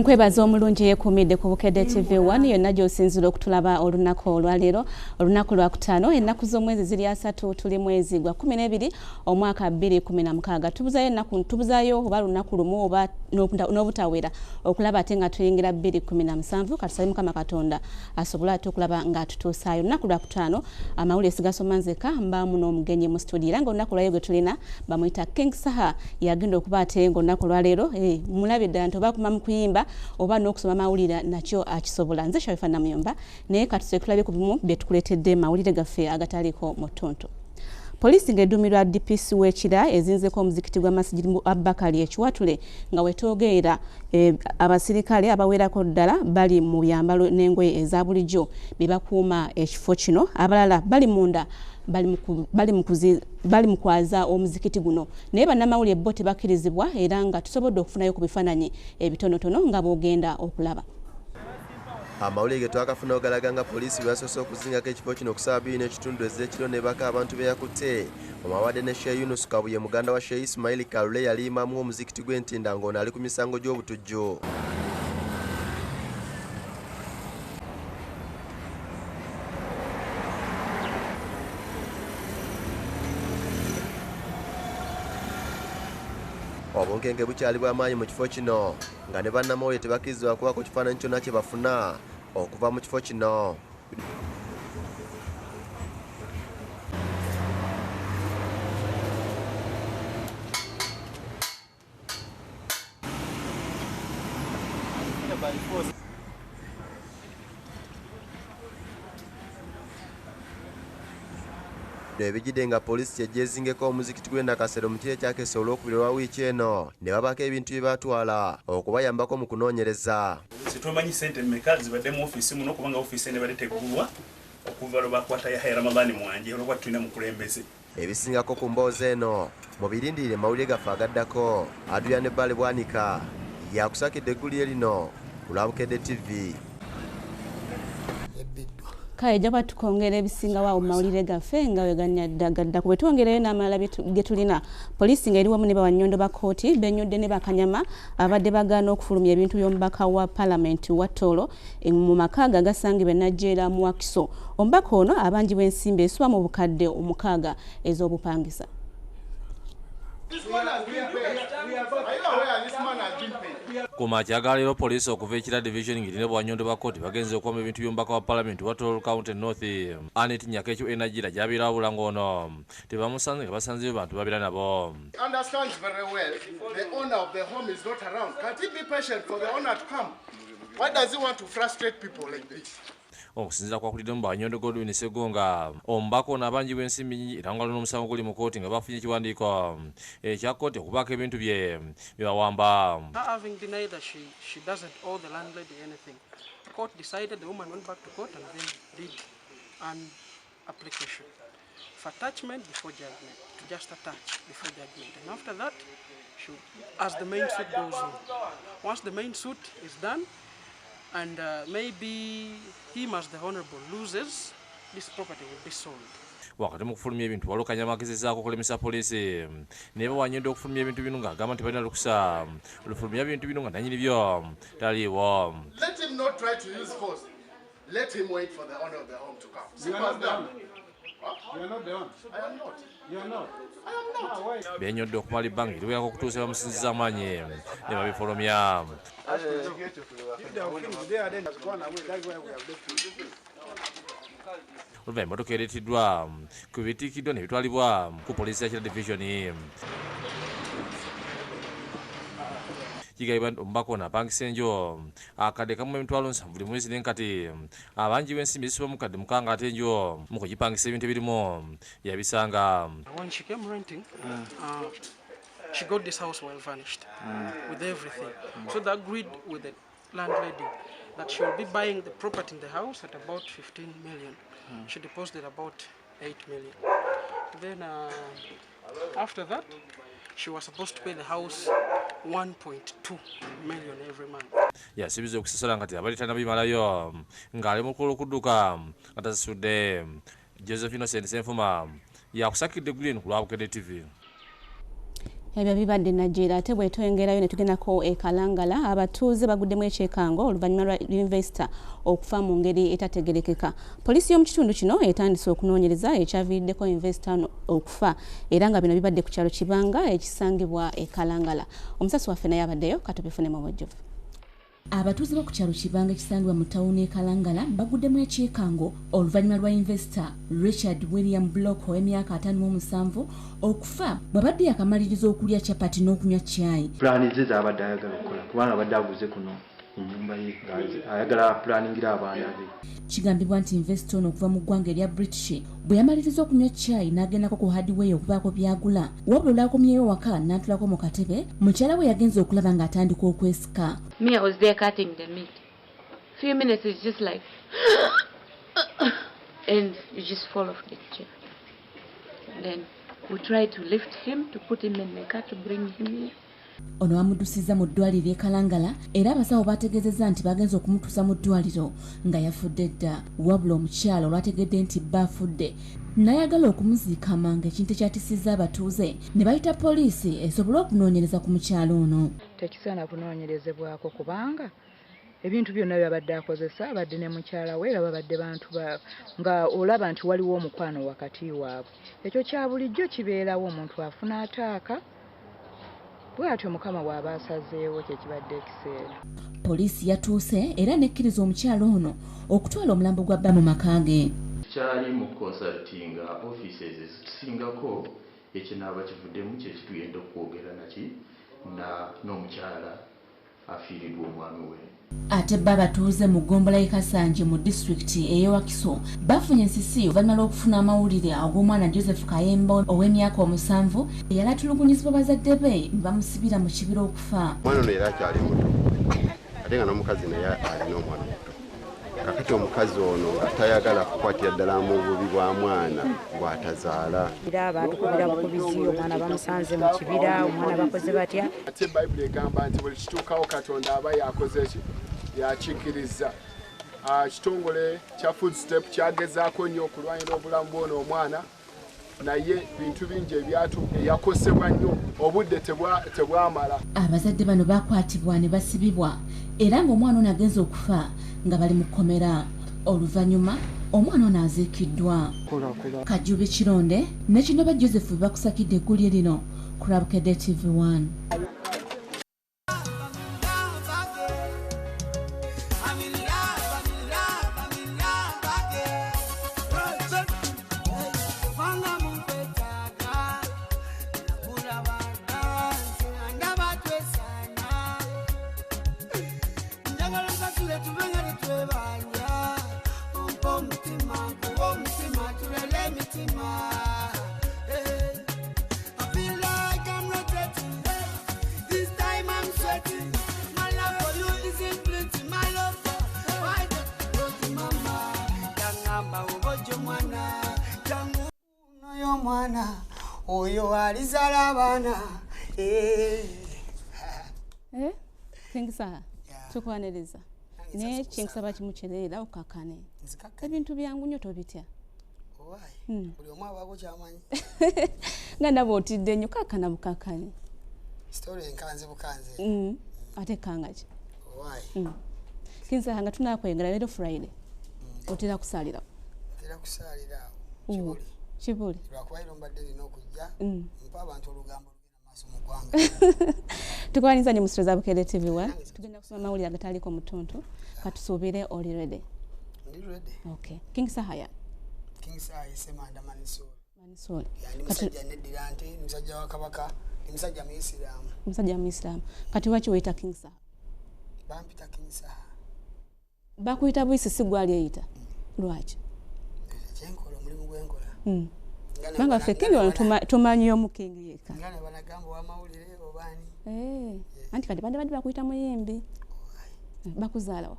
Nkwebaza omulungi yeekuumidde ku Bukedde TV1 yonna gy'osinzira okutulaba olunaku olwaleero olunaku lwa kutaano ennaku z'omwezi ziri 3 tuli mwezi gwa 12 omwaka 2016 tubuzaayo oba lunaku lumu oba n'obutawera okulaba ate nga tuyingira 2017 katusabe Mukama Katonda asobola ate okulaba nga tutuusaayo olunaku lwa kutaano amawulire sigasoma nzeka mbaamu n'omugenyi mu studio era nga olunaku lwayo gwe tulina bamuyita King Saha yagenda okuba ate nga olunaku olwaleero mulabe ddala nti oba kumamu kuyimba oba n'okusoma mawulire nakyo akisobola nze Sharifa Namuyomba naye katuse tulabe ku bimu bye tukuleetedde mawulire gaffe Agataliiko mu Ttuntu. Poliisi ng'edduumirwa DPC w'ekira ezinzeeko omuzikiti gwa Masjid Abubakar Kiwatule nga wetoogeera abasirikale abawerako ddala bali mu byambalo n'engoye eza bulijjo bye bakuuma ekifo kino abalala bali munda bali mu kwaza omuzikiti guno naye bannamawulire bo tebakkirizibwa era nga tusobodde okufunayo ku bifaananyi ebitonotono nga boogenda okulaba. Amawulire ge twakafuna ogalaga nga poliisi bwasoose okuzingako ekifo kino okusaba 2.5 ez'ekiro ne baka abantu be Ekutte omawadde ne Sheikh Yunus Kabuye muganda wa Sheikh Ismail Kalule yali imamu omuzikiti gw'Entinda ng'ono ali ku misango gy'obutujju. Obunkenge bukyali bw'amaanyi mu kifo kino nga ne bannamawulire tebakkirizibwa kuba ku kifaananyi kyonna kye bafuna okuva mu kifo kino. Ebijjidde nga poliisi kyejjeezingeko omuzikiti gw'Endakasero mu kiro ekyakese olwokubiri olwa wiiki eno ne babako ebintu bye batwala okubayambako mu kunoonyereza. Situmanyi ssente mmeka zibadde mu ofiisi muno kubanga ofiisi ene badde teggulwa okuva lwe bakwata Yahya Ramadhani Mwanje olwokuba tulina mukulembeze. Ebisingako ku mboozi eno mubirindirire mawulire gaffe agaddako Adrian Bale Bwanika yakusakidde eggulire lino ku lwa Bukedde TV. Kale jaba tukongera ebisinga waawo mawulire gaffe nga weganyaddagaddako bwe twongerayo n'amalala ge tulina poliisi ng'eri wamu ne bawannyondo ba kkooti benyodde ne bakanyama abadde bagaana okufulumya ebintu by'omubaka wa paalamenti wa Tooro mu maka gasangibwa Najjeera mu Wakiso. Omubaka ono abangi b'ensimbi esuba mu bukadde 6 ez'obupangisa. Kumakya leero poliisi okuva ekira division ng'erina bwannyondo ba kkooti bagenze okuwamba ebintu by'omubaka wa paalamenti wa Tooro County North Anet Nyakekyo Energy gy'abeera wabula ng'ono tebamusanze nga basanzeyo bantu babeera nabo. Understands very well the owner of the home is not around. Can't he be patient for the owner to come? Why does he want to frustrate people like this? Okusinziira kwakuliddemu bwannyondo Godwin Ssegonga omubaka ono abangi b'ensimbi nnyingi era nga n'omusango guli mu kkooti nga bafunye ekiwandiiko ekya kkooti okubaako ebintu bye bawamba. Having denied that she doesn't owe the landlady anything, the court decided the woman went back to court and then did an application for attachment before judgment, to just attach before judgment, and after that as the main suit goes on. Once the main suit is done and maybe him as the honorable loses, this property will be sold. Wakati mu kufulumya ebintu waliwo kanyama agezezaako okulemesa poliisi naye bawanyedde okufulumya ebintu bino ng'agamba nti balina lukusa lufulumya ebintu bino nga nannyini byo taliiwo. Let him not try to use force. Let him wait for the owner of the home to come. You are not the one. You are not the one. I am not. You are not. I am not. Benyodde okumala ebbanga eriwerako okutuusa bamusinziza amaanyi ne babifulumya. Oluvannyuma emmotoka ereetiddwa ku bitiikiddwa ne bitwalibwa ku poliisi ya Kira division. Kigambibwa nti omubaka ono apangisa enjo akadde kamu emitwalo 7 buli mwezi naye kati abangi b'ensimbi zisiba mu kadde 6 ate enjo mu kugipangisa ebintu ebirimu yabisanga. When she came renting, she got this house well furnished with everything. So they agreed with the landlady that she will be buying the property in the house at about 15 million. She deposited about 8 million. Then after that, she was supposed to pay the house 1.2 million every month. Yasubiza okusasula nga tebalitana bimalayo ng'ali mu kudduka nga tasasudde. Josephine Senfuma yakusakidde Green ku lwa Bukedde TV. Ebyo bibadde Nigeria ate bwetwengerayo ne tugendako e Kalangala abatuuze baguddemu ekyekango oluvannyuma lwa investor okufa mu ngeri etategerekeka. Poliisi y'omu kitundu kino etandise okunoonyereza ekyaviiriddeko investor okufa era nga bino bibadde ku kyalo Kibanga ekisangibwa e Kalangala. Omusasi waffe naye abaddeyo katubifune mu bujjuvu. Abatuuze bo ku kyalo Kibanga ekisangibwa mu ttawuni e Kalangala baguddemu ekyekango oluvannyuma lwa investor Richard William Block ow'emyaka 57 okufa bw'abadde yakamaliriza okulya chapati n'okunywa chai. Pulaani ze z'abadde ayagala okukola kubanga abadde aguze kuno ennyumba ye ayagala pulaaningira abaana be. Kigambibwa nti investor ono okuva mu ggwanga erya British bwe yamaliriza okunywa chai n'agendako ku hardware okubaako byagula wabula olwakomyeyo waka n'atulako mu katebe mukyala we yagenza okulaba ng'atandika okwesika. Me, I was there cutting the meat. Few minutes is just like and you just fall off the chair. And then we tried to lift him, to put him in the car to bring him here. Ono bamuddusizza mu ddwaliro e Kalangala era abasawo bategeezezza nti bagenza okumutuusa mu ddwaliro nga yafudde dda wabula omukyala olwategedde nti bba afudde n'ayagala okumuziika amangu ekintu ekyatisizza abatuuze ne bayita poliisi esobole okunoonyereza ku mukyala ono. Tekisaana kunoonyerezebwako kubanga ebintu byonna byabadde akozesa abadde ne mukyala we era babadde bantu nga olaba nti waliwo omukwano wakati waabwe. Ekyo kya bulijjo kibeerawo omuntu afuna ataaka bw'atyo mukama bw'aba asazeewo kyekibadde ekiseera. Poliisi yatuuse era nekkiriza omukyala ono okutwala omulambo gwa bba mu maka ge. Kyali mu consultinga offices ezisingako ekinaaba kivuddemu kyekitugenda okwogera n'omukyala afiiriddwa omwami we. Ate bba batuuze mu ggombolola y'e Kasanje mu disitulikiti ey'Ewakiso bafunye ensisi oluvannyuma lw'okufuna amawulire ag'omwana Joseph Kayemba ow'emyaka 7 eyali atulugunyizibwa bazadde be ne bamusibira mu kibira okufa. Omwana ono era akyali muto ate nga n'omukazi naye alina omwana muto. Kakati omukazi ono nga tayagala kukwatira ddala mu bubi bwa mwana bw'atazaala. Abantu kubira bukubizi omwana bamusanze mu kibira omwana bakoze batya. Ate Bayibuli egamba nti buli kituukawo Katonda aba yakoze ki yakikkiriza. Kitongole kya Food Step kyagezaako nnyo okulwanyisa obulamu bw'ono omwana naye bintu bingi yakosebwa nnyo obudde tebwamala. Abazadde bano bakwatibwa ne basibibwa era ng'omwana ono agenza okufa nga bali mu kkomera. Oluvannyuma omwana ono aziikiddwa. Kajjubi Kironde ne Kinoba Joseph bakusakidde eggulire lino ku Bukedde TV1. Oyo alizala abaana King Saha tukwaniriza ne kinsaba kimukyerera okakane ebintu byangu nnyo tobitya buli omu abaako kyamanyi nga nabo otidde nnyo kakana bukakane story enkanze bukanze ate kangaki King Saha nga tunakwengera leero Friday otera kusalira Kibuli lwakubairo mbadde nina okujja mpa abantu olugambo lugenda maaso mu ggwanga. Tukwaniriza mu studio za Bukedde TV1 tugenda kusoma amawulire agataliiko mu Ttuntu katusuubire oli ready. Ndi ready. Okay. King Saha King Saha Semanda Manisoli. Yani musajja neddira nti musajja wa Kabaka ni musajja Muisiraamu. Musajja Muisiraamu. Kati waki weyita King Saha? Bampita King Saha. Bakuyita buyisi si gwali eyita. Lwaki? Kyenkola omulimu gwenkola. Banga ffe King tumanyi omukingi yeka. Ngana banagamba wa mawulire obani. Anti kati bande bakuyita muyimbi. Bakuzaala wa?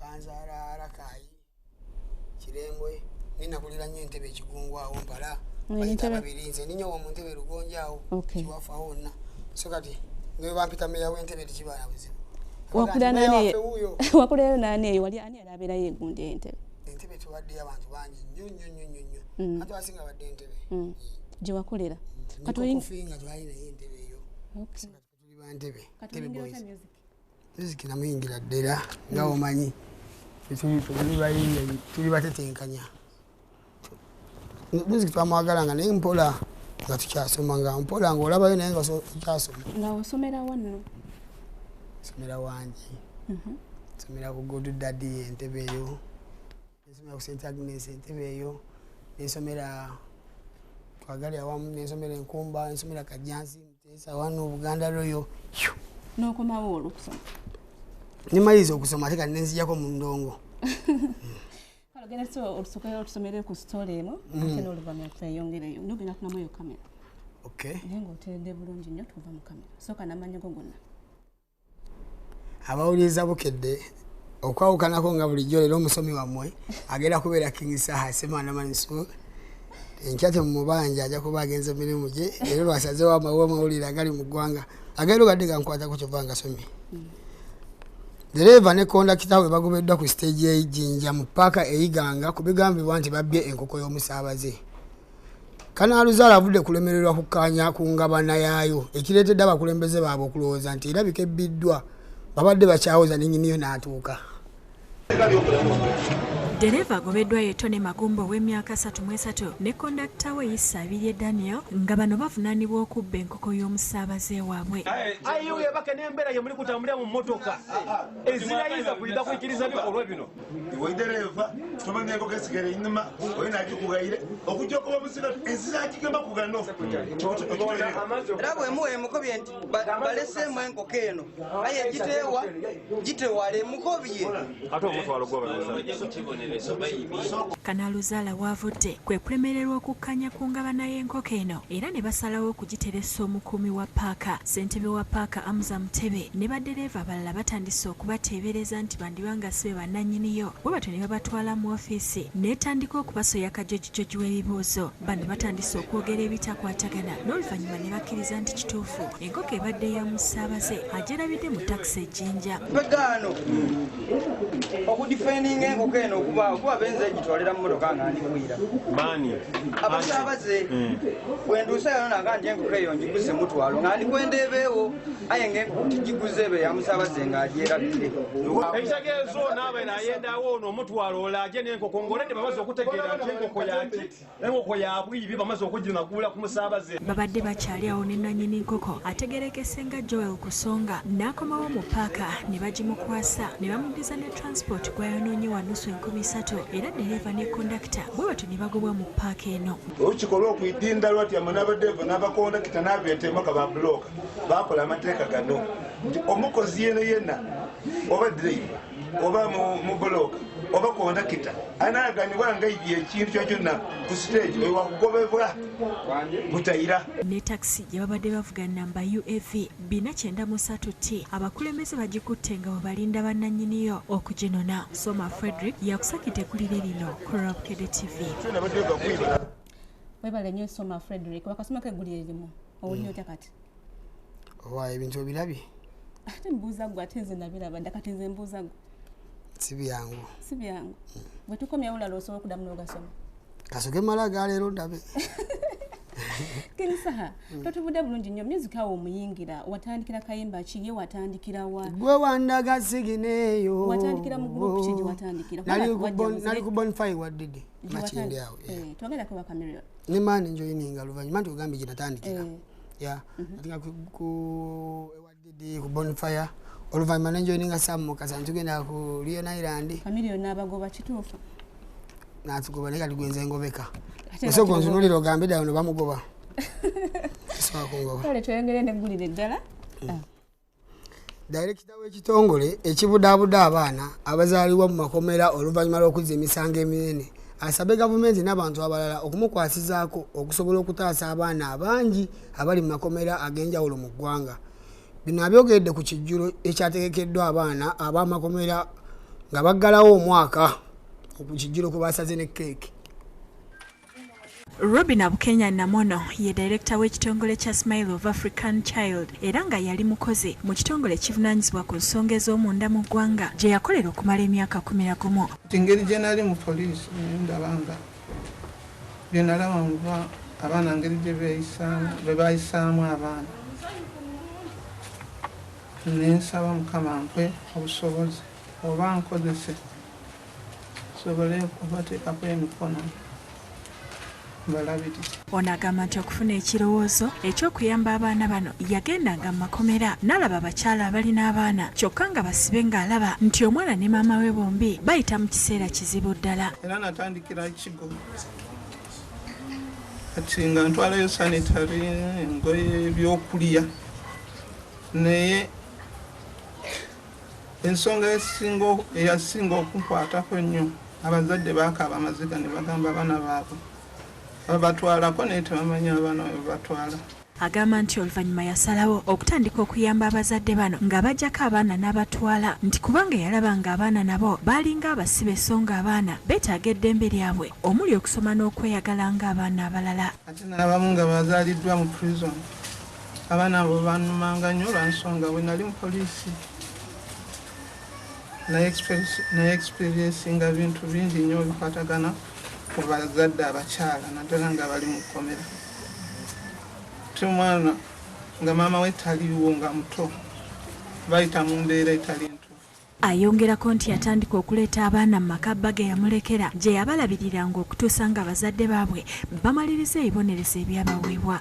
Banzaala Arakayi. Kirembwe. Nina kulira nnyo entebe ekigungu awo mpala. Bayita babirinze ninyo wa mu ntebe Lugonja awo. Kiwafa wonna. So kati ngwe bampita meya w'entebe tekibala buzibu. Wakulira nane wali ani alabera yegundi entebe. Entebe tuwadde abantu bangi nnyo. Ate asinga badde entebe. Je wakolera. Katoyinga twali naye entebe eyo. Okay. Tuli bantebe. Tebe boys. Music namuyingira ddera nga omanyi. Tuli batetenkanya. Music twamwagalanga naye mpola nga tukyasoma nga mpola ng'olabayo naye nga tukyasoma. Nga osomera wano? Somera wangi. Somera ku Good Daddy Entebbe eyo. Nsomera ku St. Agnes Entebbe eyo. Nsomera twagala awamu, nsomera Enkumba, nsomera Kajjansi, Mutesa wano Buganda Royal. N'okomawo olukusoma? Nimaliza okusoma ate kati nenzijjako mu ndongo. Genda so olusukira otusomere ku story eno ate n'oluvannyuma tweyongereyo nogenda kunamu eyo kamera. Okay. Naye ng'oteredde bulungi nnyo tuva mu kamera. Sooka n'amannya go gonna. Abawuliriza Bukedde okwawukanako nga bulijjo leero omusomi wammwe agenda kubeera King Saha Semana Mansu. Enkyate mu mubanja ajja kuba agenze emirimu gye era lwasazeewo amawulire agali mu ggwanga agenda ogadde gankwatako kyova nga somi. Dereva ne kondakita we bagobeddwa ku stage y'Ejjinja mu paaka eyiganga ku bigambibwa nti babbye enkoko y'omusaabaze. Kanaaluzaala avudde kulemererwa kukkaanya ku ngabana yaayo ekireetedde abakulembeze baabwe okulowooza nti erabika ebbiddwa babadde bakyawoza ne nnyiniyo n'atuuka. Dereva agobeddwa Yetone Magumbo w'emyaka 33 ne kondakita we Yisabirye Daniel nga bano bavunaanibwa okubba enkoko y'omusaabaze waabwe. Ayiyo yabaka n'embeera ye muli kutambulira mu mmotoka ezirayinza kuyiga kwikiriza bikolwa bino. Iwe dereva tomanya enkoko esigere inyuma oyo n'agikugayire okujja okuba musika ezizagigamba kugano. Era bwe muwa emukobye nti baleseemu enkoko eno aye gitewala emukobye. Ate omutwalo gwoba Kanaaluzaala waavudde kwe kulemererwa okukkanya ku ngabana y'enkoko eno era ne basalawo okugiteresa omukuumi wa paaka ssentebe wa paaka Amuza Mutebe ne baddereeva abalala batandise okubateebereza nti bandibanga sibe bannannyiniyo bwe batyo ne babatwala mu ofiisi n'etandika okubasoya kajojijoji w'ebibuuzo bano batandise okwogera ebitakwatagana n'oluvannyuma ne bakkiriza nti kituufu enkoko ebadde ya musaabaze agyerabidde mu takisi Ejjinja. Pegano okudifeninga enkoko eno okuba benza egitwalira mu motoka nga ndikuwira maani abasaabaze bwenduusa yano naga nti enkoko eyo ngiguze mutwalo nga ndikwendeebeewo aye ng'enkoko tigiguze ebe yamusaabaze ng'agyerabbire. Ekitegeezo n'abeera ayendawo ono omutwalo olaaje n'enkoko ng'oledde bamaze okutegeera nti enkoko yaki enkoko ya bwibi bamaze okuginagula ku musaabaze. Babadde bakyali awo ne nannyini nkoko ategerekese nga Joel Kusonga n'akomawo mu paaka ne bagimukwasa ne bamuddiza ne transport gwayonoonye wa nusu 30 era dereva ne kondakita bwe batyo ne bagobwa mu paaka eno. Olukikolwa okuyidinda lwatyamu n'abadereva n'abakondakita n'abeetemaka ba bulooka bakola amateeka gano nti omukozi yenna oba dereva oba mu bulooka oba kondakita anaaganyibwa nga ekintu kyonna ku stage ewakugobebwa butayira. Ne takisi gye babadde bavuga namba UAV 493T abakulembeze bagikutte nga babalinda bannannyiniyo okuginona. Soma Frederick yakusakite kulire lino ku Bukedde TV. Webale nnyo Soma Frederick wakasoma kegulire limu owulira otya kati? Owa ebintu obirabye? Ate mbuuza gwe ate nze nabiraba dda kati nze mbuuza gwe. Si byangu. Si byangu. Bwe tukomya olala osobola okuddamu n'ogasoma. Kasoke mala galeero ndabe. King Saha, totubudde bulungi nnyo music awo omuyingira watandikira kayimba ki ye watandikira wa? Gwe wandaga sigineeyo. Watandikira mu group ki gye watandikira? Nali ku bonfire waddidi. Makindi awo. Twagenda kuba kamera. Ne mani njoyininga luvannyuma nti ogambe gye natandikira. Ya. Natinga ku waddidi ku bonfire. Oluvannyuma nenjoyininga Sam Mukasa ntugenda ku Lion Island. Kamera n'abagoba kituufu. Natugoba ne kati gwenze ngobeka. Musoko nzunulira ogambe ddala no bamugoba. Kale tweyongere n'eggulire ddala. Director w'ekitongole ekibudaabuda abaana abazaalibwa mu makomera oluvannyuma lw'okuzza emisango eminene asabye gavumenti n'abantu abalala okumukwasizaako okusobola okutaasa abaana abangi abali mu makomera ag'enjawulo mu ggwanga. Bino abyogedde ku kijjulo ekyategekeddwa abaana ab'amakomera nga baggalawo omwaka ku kijjulo kwe basaze ne keeki. Robin Abukenya Namono ye director w'ekitongole kya Smile of African Child era nga yali mukozi mu kitongole kivunaanyizibwa ku nsonga ez'omunda mu ggwanga gye yakolera okumala emyaka 11. Engeri gye nali mu poliisi ndabanga bye nalaba abaana ngeri gye beeyisaamu abaana nensaba Mukama mpe obusobozi oba nkozese sobole okubateekako emikono balabirize. Ono agamba nti okufuna ekirowoozo eky'okuyamba abaana bano yagendanga mu makomera n'alaba abakyala abalina abaana kyokka nga basibe ng'alaba nti omwana ne maama we bombi bayita mu kiseera kizibu ddala. Era natandikira Kigo kati nga ntwalayo sanitary engoye ebyokulya naye ensonga eyasinga okunkwatako nnyo abazadde baakaaba amaziga ne bagamba abaana baabwe babatwalako naye tebamanyi abaana we babatwala. Agamba nti oluvannyuma yasalawo okutandika okuyamba abazadde bano nga bajjako abaana n'abatwala nti kubanga yalaba nga abaana nabo baalinga abasibe so nga abaana beetaaga eddembe lyabwe omuli okusoma n'okweyagala ng'abaana abalala. Ate n'abamu nga bazaaliddwa mu prison abaana abo bannumanga nnyo olwansonga bwe nali mu poliisi naye experience nga bintu bingi nnyo bikwatagana ku bazadde abakyala naddala nga bali mu kkomera. Omwana nga maama we taliwo nga muto bayita mu mbeera etali ntuufu. Ayongerako nti yatandika okuleeta abaana mu maka bba ge yamulekera gye yabalabiriranga okutuusa nga abazadde baabwe bamaliriza ebibonerezo ebyabaweebwa.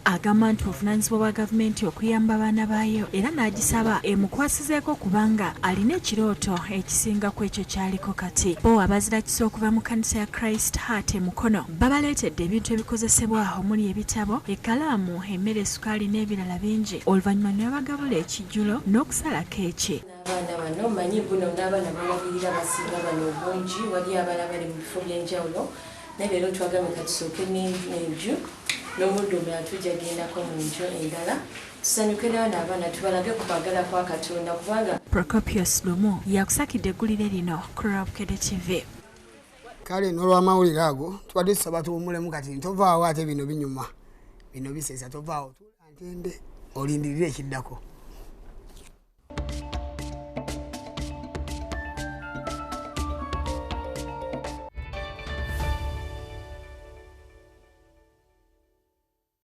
Agamba nti obuvunaanyizibwa bwa gavumenti okuyamba abaana baayo era n'agisaba emukwasizeeko kubanga alina ekirooto ekisinga ku ekyo kyaliko kati. Bo abazirakisa okuva mu kkanisa ya Christ Heart e Mukono babaleetedde ebintu ebikozesebwa omuli ebitabo, ekkalaamu, emmere, sukaali n'ebirala bingi oluvannyuma ne babagabula ekijjulo n'okusala keeki. Abaana bano manyi buno n'abaana balabirira basinga bano obungi wali abalala bali mu bifo by'enjawulo naye leero twagambye katusooke n'enju n'omuddu omulala tujja gendako mu nju endala tusanyuke n'abaana abaana tubalage ku kwagala kwa Katonda kubanga. Procopius Lumu yakusakidde eggulire lino ku Bukedde TV. Kale n'olw'amawulire ago tubadde tusaba tuwummulemu kati ntovaawo ate bino binyuma bino bisesa tovaawo tulantende olindirire ekiddako.